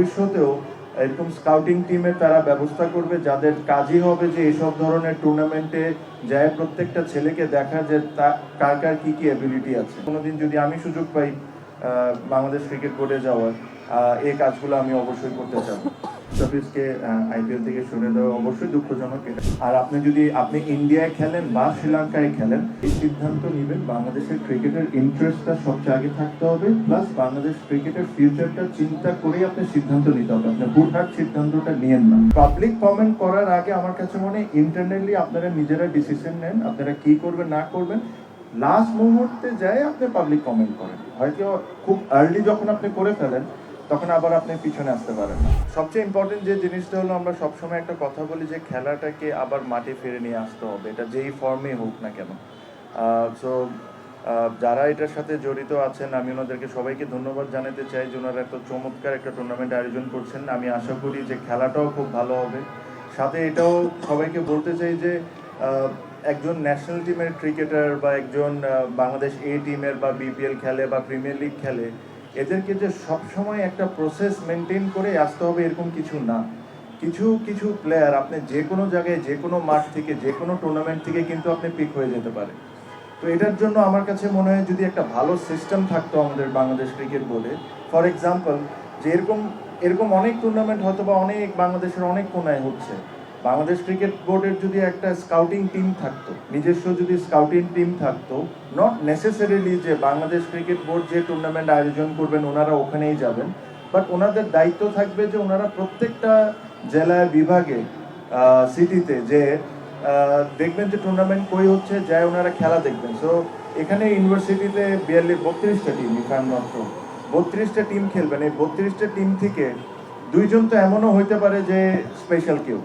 ভবিষ্যতেও এরকম স্কাউটিং টিমের তারা ব্যবস্থা করবে, যাদের কাজই হবে যে এসব ধরনের টুর্নামেন্টে যায় প্রত্যেকটা ছেলেকে দেখা যে কার কার কী কী অ্যাবিলিটি আছে। কোনোদিন যদি আমি সুযোগ পাই বাংলাদেশ ক্রিকেট বোর্ডে যাওয়ার, এই কাজগুলো আমি অবশ্যই করতে চাই। সার্ভিসকে আইপিএল থেকে সরে দেওয়া অবশ্যই দুঃখজনক এটা। আর আপনি ইন্ডিয়ায় খেলেন বা শ্রীলঙ্কায় খেলেন, এই সিদ্ধান্ত নেবেন বাংলাদেশের ক্রিকেটের ইন্টারেস্টটা সবচেয়ে আগে থাকতে হবে, প্লাস বাংলাদেশ ক্রিকেটের ফিউচারটা চিন্তা করেই আপনি সিদ্ধান্ত নিতে হবে। আপনি হুটহাট সিদ্ধান্তটা নিয়েন না। পাবলিক কমেন্ট করার আগে আমার কাছে মনে হয় ইন্টারনালি আপনারা নিজেরা ডিসিশন নেন, আপনারা কি করবেন না করবেন। লাস্ট মুহূর্তে যায় আপনি পাবলিক কমেন্ট করেন, হয়তো খুব আর্লি যখন আপনি করে ফেলেন তখন আবার আপনি পিছনে আসতে পারেন না। সবচেয়ে ইম্পর্টেন্ট যে জিনিসটা হলো, আমরা সবসময় একটা কথা বলি যে খেলাটাকে আবার মাঠে ফিরে নিয়ে আসতে হবে, এটা যেই ফর্মে হোক না কেন। সো যারা এটার সাথে জড়িত আছেন, আমি ওনাদেরকে সবাইকে ধন্যবাদ জানাতে চাই যে ওনারা এত চমৎকার একটা টুর্নামেন্ট আয়োজন করছেন। আমি আশা করি যে খেলাটাও খুব ভালো হবে। সাথে এটাও সবাইকে বলতে চাই যে একজন ন্যাশনাল টিমের ক্রিকেটার বা একজন বাংলাদেশ এ টিমের বা বিপিএল খেলে বা প্রিমিয়ার লিগ খেলে, এদেরকে যে সবসময় একটা প্রসেস মেনটেন করে আসতে হবে এরকম কিছু না। কিছু কিছু প্লেয়ার আপনি যে কোনো জায়গায় যে কোনো মাঠ থেকে যে কোনো টুর্নামেন্ট থেকে কিন্তু আপনি পিক হয়ে যেতে পারে। তো এটার জন্য আমার কাছে মনে হয় যদি একটা ভালো সিস্টেম থাকতো আমাদের বাংলাদেশ ক্রিকেট বোর্ডে, ফর এক্সাম্পল যে এরকম অনেক টুর্নামেন্ট হয়তো বা অনেক বাংলাদেশের অনেক কোনায় হচ্ছে, বাংলাদেশ ক্রিকেট বোর্ডের যদি একটা স্কাউটিং টিম থাকতো, নিজস্ব যদি স্কাউটিং টিম থাকতো, নট নেসেসারিলি যে বাংলাদেশ ক্রিকেট বোর্ড যে টুর্নামেন্ট আয়োজন করবেন ওনারা ওখানেই যাবেন, বাট ওনাদের দায়িত্ব থাকবে যে ওনারা প্রত্যেকটা জেলায় বিভাগে সিটিতে যে দেখবেন যে টুর্নামেন্ট কই হচ্ছে, যায় ওনারা খেলা দেখবেন। সো এখানে ইউনিভার্সিটিতে 32টা team, if I am not wrong, 32টা টিম খেলবেন। এই 32টা টিম থেকে দুইজন তো এমনও হইতে পারে যে স্পেশাল কেউ,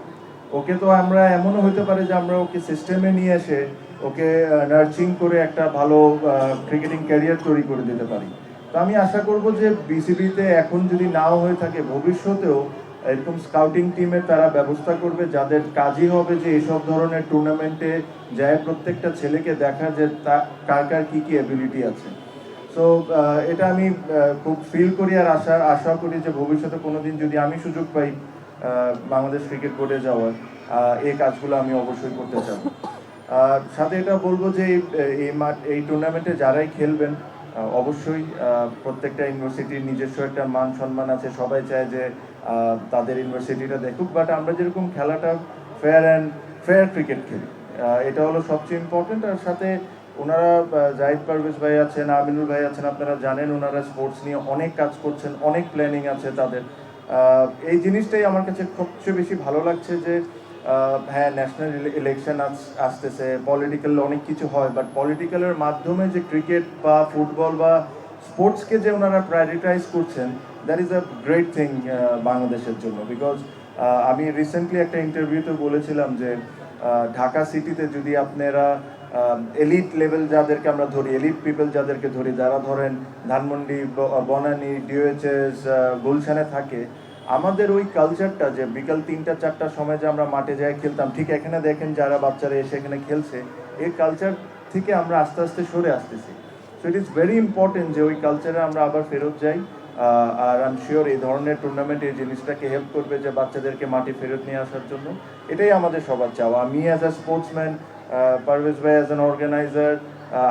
ওকে তো আমরা এমনও হইতে পারে যে আমরা ওকে সিস্টেমে নিয়ে এসে ওকে নার্সিং করে একটা ভালো ক্রিকেটিং ক্যারিয়ার তৈরি করে দিতে পারি। তো আমি আশা করব যে বিসিবিতে এখন যদি নাও হয়ে থাকে, ভবিষ্যতেও এরকম স্কাউটিং টিমের তারা ব্যবস্থা করবে, যাদের কাজই হবে যে এসব ধরনের টুর্নামেন্টে যায় প্রত্যেকটা ছেলেকে দেখা যে কার কার কী কী অ্যাবিলিটি আছে। সো এটা আমি খুব ফিল করি আর আশা করি যে ভবিষ্যতে কোনোদিন যদি আমি সুযোগ পাই বাংলাদেশ ক্রিকেট বোর্ডে যাওয়ার, এই কাজগুলো আমি অবশ্যই করতে চাই। সাথে এটা বলবো যে এই টুর্নামেন্টে যারাই খেলবেন, অবশ্যই প্রত্যেকটা ইউনিভার্সিটির নিজস্ব একটা মান সম্মান আছে, সবাই চায় যে তাদের ইউনিভার্সিটিটা দেখুক, বাট আমরা যেরকম খেলাটা ফেয়ার ক্রিকেট খেলি, এটা হলো সবচেয়ে ইম্পর্টেন্ট। আর সাথে ওনারা জাহিদ পারভেজ ভাই আছেন, আমিনুল ভাই আছেন, আপনারা জানেন ওনারা স্পোর্টস নিয়ে অনেক কাজ করছেন, অনেক প্ল্যানিং আছে তাদের। এই জিনিসটাই আমার কাছে সবচেয়ে বেশি ভালো লাগছে যে হ্যাঁ, ন্যাশনাল ইলেকশন আসতেছে, পলিটিক্যাল অনেক কিছু হয়, বাট পলিটিক্যালের মাধ্যমে যে ক্রিকেট বা ফুটবল বা স্পোর্টসকে যে ওনারা প্রায়োরিটাইজ করছেন, that is a great thing বাংলাদেশের জন্য। বিকজ আমি রিসেন্টলি একটা ইন্টারভিউতে বলেছিলাম যে ঢাকা সিটিতে যদি আপনারা এলিট লেভেল যাদেরকে আমরা ধরি, এলিট পিপল যাদেরকে ধরি, যারা ধরেন ধানমন্ডি, বনানী, ডিওএইচএস, গুলশানে থাকে, আমাদের ওই কালচারটা যে বিকাল 3টা-4টার সময় যে আমরা মাঠে যাই খেলতাম, ঠিক এখানে দেখেন যারা বাচ্চারা এসে এখানে খেলছে, এই কালচার থেকে আমরা আস্তে আস্তে সরে আসতেছি। So it is very important যে ওই কালচারে আমরা আবার ফেরত যাই। আর আই এম শিওর এই ধরনের টুর্নামেন্ট এই জিনিসটাকে হেল্প করবে যে বাচ্চাদেরকে মাঠে ফেরত নিয়ে আসার জন্য। এটাই আমাদের সবার চাওয়া। আমি অ্যাজ আ স্পোর্টসম্যান, পারভেজ ভাই অ্যাজ অ্যান অর্গানাইজার,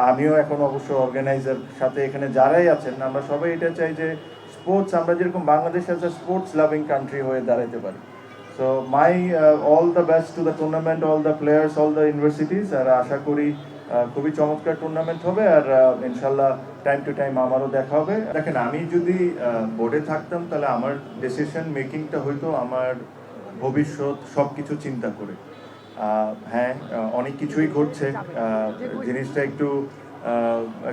আমিও এখন অবশ্য অর্গানাইজার, সাথে এখানে যারাই আছেন আমরা সবাই এটা চাই যে স্পোর্টস আমরা যেরকম Bangladesh as a sports loving country হয়ে দাঁড়াতে পারি। So my all the best to the tournament, all the players, all the universities. আর আশা করি খুবই চমৎকার টুর্নামেন্ট হবে, আর ইনশাল্লাহ টাইম টু টাইম আমারও দেখা হবে। দেখেন, আমি যদি বোর্ডে থাকতাম তাহলে আমার ডিসিশন মেকিংটা হয়তো আমার ভবিষ্যৎ সব কিছু চিন্তা করে। হ্যাঁ, অনেক কিছুই ঘটছে, জিনিসটা একটু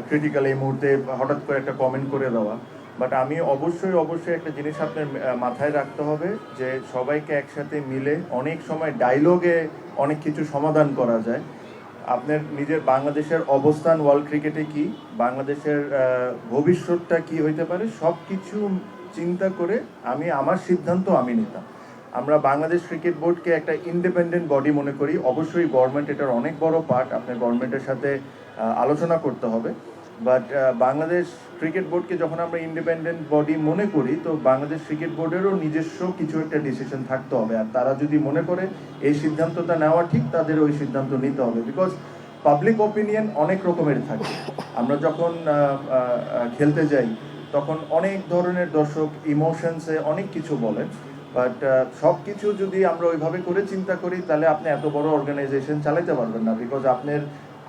ক্রিটিক্যাল এই মুহূর্তে হঠাৎ করে একটা কমেন্ট করে দেওয়া, বাট আমি অবশ্যই একটা জিনিস আপনার মাথায় রাখতে হবে যে সবাইকে একসাথে মিলে অনেক সময় ডায়লগে অনেক কিছু সমাধান করা যায়। আপনার নিজের বাংলাদেশের অবস্থান ওয়ার্ল্ড ক্রিকেটে কি, বাংলাদেশের ভবিষ্যৎটা কি হইতে পারে, সব কিছু চিন্তা করে আমার সিদ্ধান্ত আমি নিতাম। আমরা বাংলাদেশ ক্রিকেট বোর্ডকে একটা ইন্ডিপেন্ডেন্ট বডি মনে করি। অবশ্যই গভর্নমেন্ট এটার অনেক বড় পার্ট, আপনার গভর্নমেন্টের সাথে আলোচনা করতে হবে, বাট বাংলাদেশ ক্রিকেট বোর্ডকে যখন আমরা ইন্ডিপেন্ডেন্ট বডি মনে করি, তো বাংলাদেশ ক্রিকেট বোর্ডেরও নিজস্ব কিছু একটা ডিসিশন থাকতে হবে। আর তারা যদি মনে করে এই সিদ্ধান্তটা নেওয়া ঠিক, তাদের ওই সিদ্ধান্ত নিতে হবে। বিকজ পাবলিক ওপিনিয়ন অনেক রকমের থাকে। আমরা যখন খেলতে যাই তখন অনেক ধরনের দর্শক ইমোশনসে অনেক কিছু বলেন। বাট সব কিছু যদি আমরা ওইভাবে করে চিন্তা করি, তাহলে আপনি এত বড় অর্গানাইজেশন চালাতে পারবেন না। বিকজ আপনার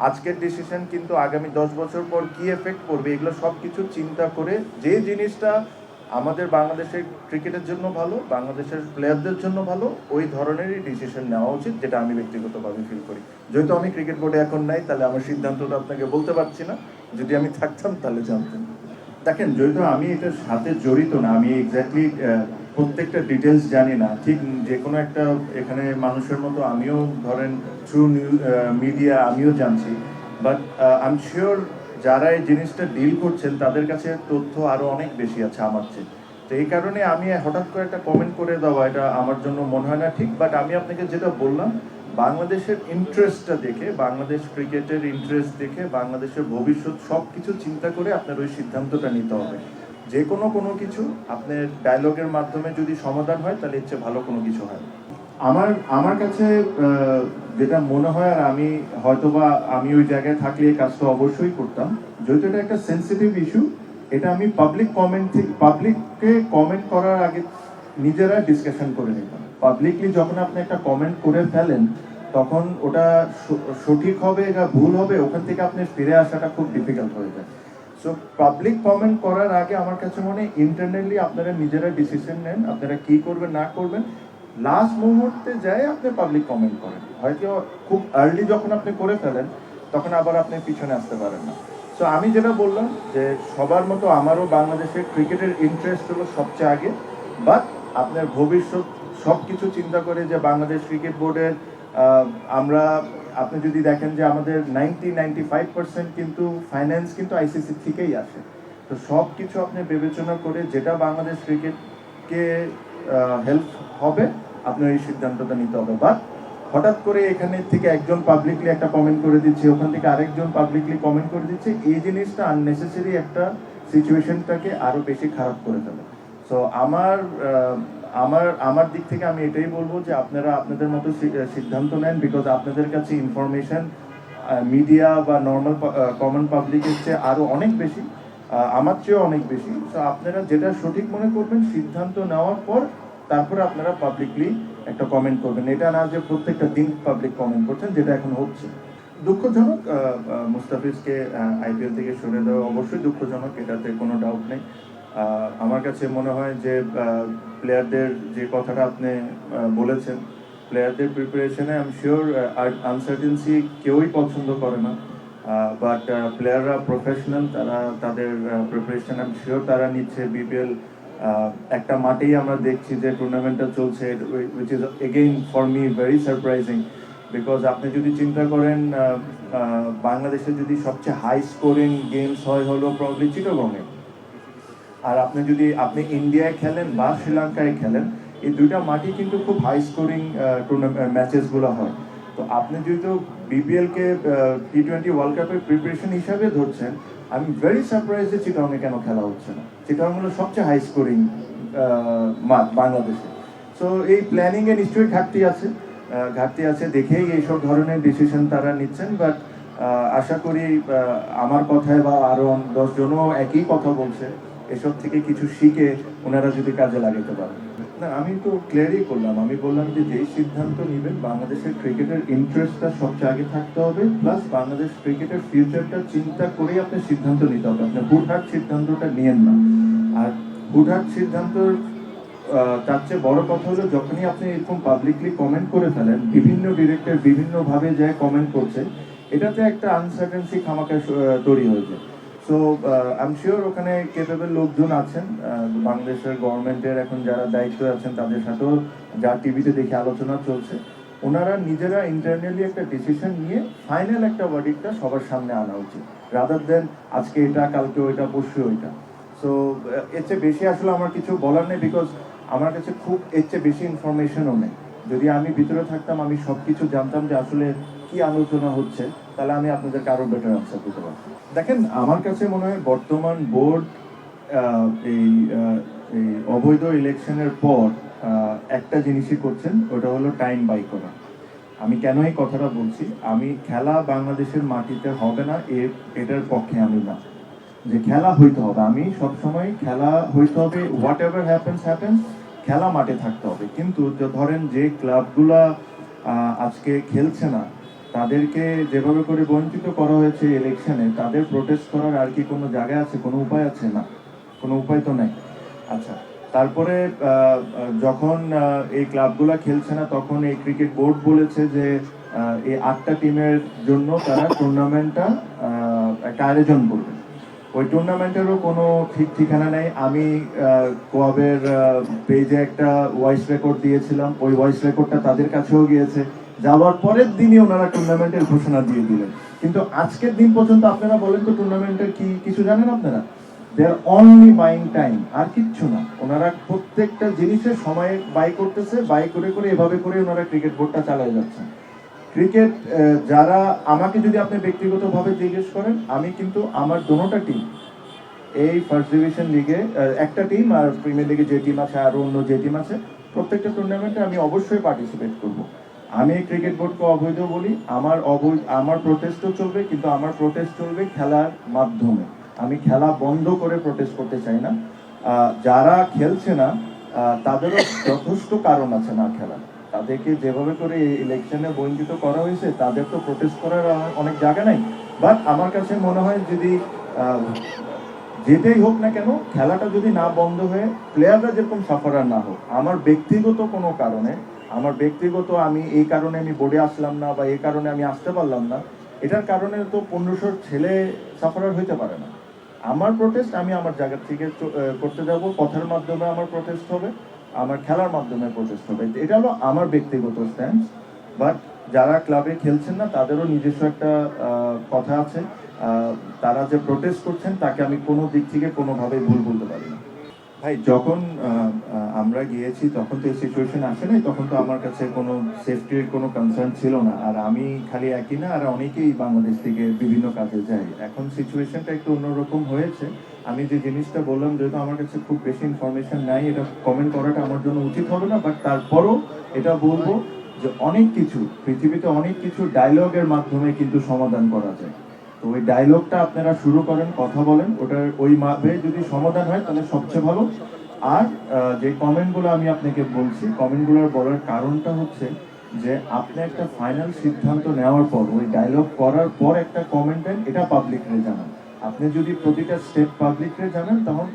আজকের ডিসিশন কিন্তু আগামী 10 বছর পর কি এফেক্ট করবে, এগুলো সব কিছু চিন্তা করে যে জিনিসটা আমাদের বাংলাদেশের ক্রিকেটের জন্য ভালো, বাংলাদেশের প্লেয়ারদের জন্য ভালো, ওই ধরনেরই ডিসিশন নেওয়া উচিত, যেটা আমি ব্যক্তিগতভাবে ফিল করি। যেহেতু আমি ক্রিকেট বোর্ডে এখন নাই, তাহলে আমার সিদ্ধান্তটা আপনাকে বলতে পারছি না। যদি আমি থাকতাম তাহলে জানতেন। দেখেন, যেহেতু আমি এটার সাথে জড়িত না, আমি এক্স্যাক্টলি প্রত্যেকটা ডিটেলস জানি না। ঠিক যে কোনো একটা এখানে মানুষের মতো আমিও ধরেন থ্রু মিডিয়া আমিও জানছি। বাট আই এম শিওর যারা এই জিনিসটা ডিল করছেন তাদের কাছে তথ্য আরও অনেক বেশি আছে আমার চেয়ে। তো এই কারণে আমি হঠাৎ করে একটা কমেন্ট করে দেওয়া, এটা আমার জন্য মনে হয় না ঠিক। বাট আমি আপনাকে যেটা বললাম, বাংলাদেশের ইন্টারেস্টটা দেখে, বাংলাদেশ ক্রিকেটের ইন্টারেস্ট দেখে, বাংলাদেশের ভবিষ্যৎ সব কিছু চিন্তা করে আপনার ওই সিদ্ধান্তটা নিতে হবে। যে কোনো কিছু আপনার ডায়লগের মাধ্যমে যদি সমাধান হয়, তাহলে ইচ্ছে ভালো কোনো কিছু হয়। আমার কাছে যেটা মনে হয়, আর আমি হয়তোবা আমি ওই জায়গায় থাকলে এই কাজটা অবশ্যই করতাম, যেহেতু এটা একটা সেন্সিটিভ ইস্যু, এটা আমি পাবলিককে কমেন্ট করার আগে নিজেরা ডিসকাশন করে নিতাম। পাবলিকলি যখন আপনি একটা কমেন্ট করে ফেলেন, তখন ওটা সঠিক হবে না ভুল হবে, ওখান থেকে আপনি ফিরে আসাটা খুব ডিফিকাল্ট হয়ে যায়। সো পাবলিক কমেন্ট করার আগে আমার কাছে মনে হয় ইন্টারনালি আপনারা নিজেরা ডিসিশন নেন, আপনারা কি করবেন না করবেন। লাস্ট মুহূর্তে যায় আপনি পাবলিক কমেন্ট করেন, হয়তো খুব আর্লি যখন আপনি করে ফেলেন, তখন আবার আপনি পিছনে আসতে পারেন না। সো আমি যেটা বললাম যে সবার মতো আমারও বাংলাদেশের ক্রিকেটের ইন্টারেস্ট হলো সবচেয়ে আগে। বাট আপনার ভবিষ্যৎ সব কিছু চিন্তা করে যে বাংলাদেশ ক্রিকেট বোর্ডের আমরা, আপনি যদি দেখেন যে আমাদের 95% কিন্তু ফাইন্যান্স কিন্তু আইসিসি থেকেই আসে। তো সব কিছু আপনি বিবেচনা করে যেটা বাংলাদেশ ক্রিকেটকে হেল্প হবে, আপনার এই সিদ্ধান্তটা নিতে হবে। বাট হঠাৎ করে এখানে থেকে একজন পাবলিকলি একটা কমেন্ট করে দিচ্ছে, ওখান থেকে আরেকজন পাবলিকলি কমেন্ট করে দিচ্ছে, এই জিনিসটা আননেসেসারি একটা সিচুয়েশনটাকে আরো বেশি খারাপ করে ফেলে। সো আমার দিক থেকে আমি এটাই বলবো যে আপনারা আপনাদের মতো সিদ্ধান্ত নেন। বিকজ আপনাদের কাছে ইনফরমেশন মিডিয়া বা নর্মাল কমন পাবলিকের চেয়ে আরো অনেক বেশি, আমার চেয়েও অনেক বেশি। সো আপনারা যেটা সঠিক মনে করবেন, সিদ্ধান্ত নেওয়ার পর তারপরে আপনারা পাবলিকলি একটা কমেন্ট করবেন। এটা না যে প্রত্যেকটা দিন পাবলিক কমেন্ট করছেন, যেটা এখন হচ্ছে। দুঃখজনক, মুস্তাফিজকে আইপিএল থেকে সরে দেওয়া অবশ্যই দুঃখজনক, এটাতে কোনো ডাউট নেই। আমার কাছে মনে হয় যে প্লেয়ারদের যে কথাটা আপনি বলেছেন, প্লেয়ারদের প্রিপারেশনে আই এম শিওর আনসার্টেনসি কেউই পছন্দ করে না। বাট প্লেয়াররা প্রফেশনাল, তারা তাদের প্রিপারেশন আই এম শিওর তারা নিচ্ছে। বিপিএল একটা মাঠেই আমরা দেখছি যে টুর্নামেন্টটা চলছে, which is again for me very surprising. Because আপনি যদি চিন্তা করেন, বাংলাদেশে যদি সবচেয়ে হাই স্কোরিং গেমস হলো প্রবলি চিটাগংয়ে। আর আপনি ইন্ডিয়ায় খেলেন বা শ্রীলঙ্কায় খেলেন, এই দুইটা মাঠই কিন্তু খুব হাই স্কোরিং ম্যাচেসগুলো হয়। তো আপনি যেহেতু বিপিএলকে T20 ওয়ার্ল্ড কাপের প্রিপারেশন হিসাবে ধরছেন, আমি ভেরি সারপ্রাইজ যে চিটাগংয়ে কেন খেলা হচ্ছে না। চিটাগং হলো সবচেয়ে হাই স্কোরিং মাঠ বাংলাদেশে। সো এই প্ল্যানিংয়ে নিশ্চয়ই ঘাটতি আছে দেখেই এইসব ধরনের ডিসিশন তারা নিচ্ছেন। বাট আশা করি আমার কথায় বা আরো 10 জনও একই কথা বলছে, এসব থেকে কিছু শিখে ওনারা যদি কাজে লাগাতে পারেন। না, আমি তো ক্লিয়ারই করলাম, আমি বললাম যে যেই সিদ্ধান্ত নেবেন, বাংলাদেশের ক্রিকেটের ইন্টারেস্টটা সবচেয়ে আগে থাকতে হবে, প্লাস বাংলাদেশ ক্রিকেটের ফিউচারটা চিন্তা করেই আপনার সিদ্ধান্ত নিতে হবে। আপনি হুটহাট সিদ্ধান্তটা নিয়েন না। আর হুটহাট সিদ্ধান্ত তার চেয়ে বড় কথা হলো, যখনই আপনি এরকম পাবলিকলি কমেন্ট করে ফেলেন, বিভিন্ন ডিরেক্টর বিভিন্নভাবে যায় কমেন্ট করছে, এটাতে একটা আনসার্টেনসি খামাখা তৈরি হয়েছে। সো আই এম শিওর ওখানে কেপেবল লোকজন আছেন, বাংলাদেশের গভর্নমেন্টের এখন যারা দায়িত্বে আছেন, তাদের সাথেও যা টিভিতে দেখে আলোচনা চলছে, ওনারা নিজেরা ইন্টারনালি একটা ডিসিশন নিয়ে ফাইনাল একটা ভার্ডিক্টটা সবার সামনে আনা উচিত, রাদার দেন আজকে এটা, কালকে ওইটা, পরশু ওইটা। সো এর চেয়ে বেশি আসলে আমার কিছু বলার নেই, বিকজ আমার কাছে খুব এর চেয়ে বেশি ইনফরমেশনও নেই। যদি আমি ভিতরে থাকতাম, আমি সব কিছু জানতাম যে আসলে কি আলোচনা হচ্ছে। তাহলে আমি আপনাদেরকে আরো বেটার আনসার দিতে পারবো। দেখেন, আমার কাছে মনে হয় বর্তমান বোর্ড এই এই অবৈধ ইলেকশনের পর একটা জিনিসই করছেন, ওটা হলো টাইম বাই করা। আমি কেন এই কথাটা বলছি, আমি খেলা বাংলাদেশের মাটিতে হবে না এটার পক্ষে আমি না, যে খেলা হইতে হবে। আমি সবসময় খেলা হইতে হবে, হোয়াট এভার হ্যাপেন্স, খেলা মাঠে থাকতে হবে। কিন্তু ধরেন যে ক্লাবগুলা আজকে খেলছে না, তাদেরকে যেভাবে করে বঞ্চিত করা হয়েছে ইলেকশনে, তাদের প্রোটেস্ট করার আর কি কোনো জায়গা আছে, কোনো উপায় আছে? না, কোনো উপায় তো নাই। আচ্ছা, তারপরে যখন এই ক্লাবগুলা খেলছে না, তখন এই ক্রিকেট বোর্ড বলেছে যে এই 8টা টিমের জন্য তারা টুর্নামেন্টটা একটা আয়োজন করবে। ওই টুর্নামেন্টেরও কোনো ঠিক ঠিকানা নেই। আমি কোয়াবের পেজে একটা ভয়েস রেকর্ড দিয়েছিলাম, ওই ভয়েস রেকর্ডটা তাদের কাছেও গিয়েছে। যাওয়ার পরের দিনই ওনারা টুর্নামেন্টের ঘোষণা দিয়ে দিলেন। কিন্তু আজকের দিন পর্যন্ত আপনারা বলেন তো টুর্নামেন্টের কি কিছু জানেন আপনারা? দে আর অনলি বাইং টাইম, আর কিচ্ছু না। ওনারা প্রত্যেকটা জিনিসের সময় বাই করতেছে, বাই করে করে এভাবে করে ওনারা ক্রিকেট বোর্ডটা চালিয়ে যাচ্ছেন। ক্রিকেট যারা, আমাকে যদি আপনি ব্যক্তিগতভাবে জিজ্ঞেস করেন, আমি কিন্তু আমার দোনোটা টিম, এই ফার্স্ট ডিভিশন লিগে একটা টিম আর প্রিমিয়ার লিগে যে টিম আছে আর অন্য যে টিম আছে, প্রত্যেকটা টুর্নামেন্টে আমি অবশ্যই পার্টিসিপেট করব। আমি ক্রিকেট বোর্ডকে অবৈধ বলি, আমার প্রোটেস্টও চলবে, কিন্তু আমার প্রোটেস্ট চলবে খেলার মাধ্যমে। আমি খেলা বন্ধ করে প্রোটেস্ট করতে চাই না। যারা খেলছে না তাদেরও যথেষ্ট কারণ আছে না খেলার। তাদেরকে যেভাবে করে ইলেকশনে বঞ্চিত করা হয়েছে, তাদের তো প্রোটেস্ট করার অনেক জায়গা নাই। বাট আমার কাছে মনে হয় যদি যেটাই হোক না কেন, খেলাটা যদি না বন্ধ হয়ে প্লেয়াররা যেরকম সাফারার না হোক, আমার ব্যক্তিগত কোনো কারণে, আমি এই কারণে আমি বোর্ডে আসলাম না বা এই কারণে আমি আসতে পারলাম না, এটার কারণে তো 1500 ছেলে সাফারার হইতে পারে না। আমার প্রোটেস্ট আমি আমার জায়গা থেকে করতে যাব, কথার মাধ্যমে আমার প্রোটেস্ট হবে, আমার খেলার মাধ্যমে প্রোটেস্ট হবে। এটা হলো আমার ব্যক্তিগত স্ট্যান্ড। বাট যারা ক্লাবে খেলছেন না, তাদেরও নিজস্ব একটা কথা আছে। তারা যে প্রোটেস্ট করছেন, তাকে আমি কোনো দিক থেকে কোনোভাবেই ভুল বলতে পারি না। ভাই, যখন আমরা গিয়েছি তখন তো এই সিচুয়েশন আসে নাই, তখন তো আমার কাছে কোনো সেফটির কোনো কনসার্ন ছিল না। আর আমি খালি একই না, আর অনেকেই বাংলাদেশ থেকে বিভিন্ন কাজে যায়। এখন সিচুয়েশনটা একটু অন্যরকম হয়েছে। আমি যে জিনিসটা বললাম, যেহেতু আমার কাছে খুব বেশি ইনফরমেশন নাই, এটা কমেন্ট করাটা আমার জন্য উচিত হবে না। বাট তারপরও এটা বলবো যে অনেক কিছু পৃথিবীতে, অনেক কিছু ডায়লগের মাধ্যমে কিন্তু সমাধান করা যায়। তো ওই ডায়লগটা আপনারা শুরু করেন, কথা বলেন, ওটার ওইভাবে যদি সমাধান হয় তাহলে সবচেয়ে ভালো। আর যে কমেন্টগুলো আমি আপনাকে বলছি, কমেন্টগুলোর বলার কারণটা হচ্ছে যে আপনি একটা ফাইনাল সিদ্ধান্ত নেওয়ার পর, ওই ডায়লগ করার পর একটা কমেন্ট দেন, এটা পাবলিকরে জানান। আপনি যদি প্রতিটা স্টেপ পাবলিকরে জানান, তখন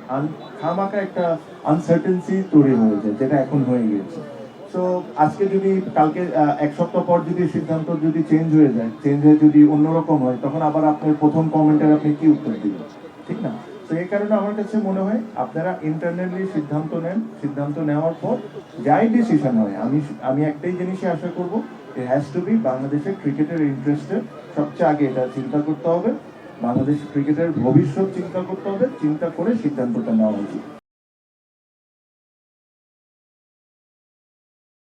খামাকা একটা আনসার্টেনসি তৈরি হয়ে যায়, যেটা এখন হয়ে গিয়েছে। সো আজকে যদি কালকে 1 সপ্তাহ পর যদি সিদ্ধান্ত যদি চেঞ্জ হয়ে যদি অন্যরকম হয়, তখন আবার আপনার প্রথম কমেন্টের আপনি কি উত্তর দিবেন? ঠিক না? তো এই কারণে আমার কাছে মনে হয় আপনারা ইন্টারনালি সিদ্ধান্ত নেন, সিদ্ধান্ত নেওয়ার পর যাই ডিসিশন হয়, আমি একটাই জিনিসই আশা করব, ইট হ্যাজ টু বি বাংলাদেশের ক্রিকেটের ইন্টারেস্টের সবচেয়ে আগে এটা চিন্তা করতে হবে। বাংলাদেশ ক্রিকেটের ভবিষ্যৎ চিন্তা করতে হবে, চিন্তা করে সিদ্ধান্তটা নেওয়া উচিত।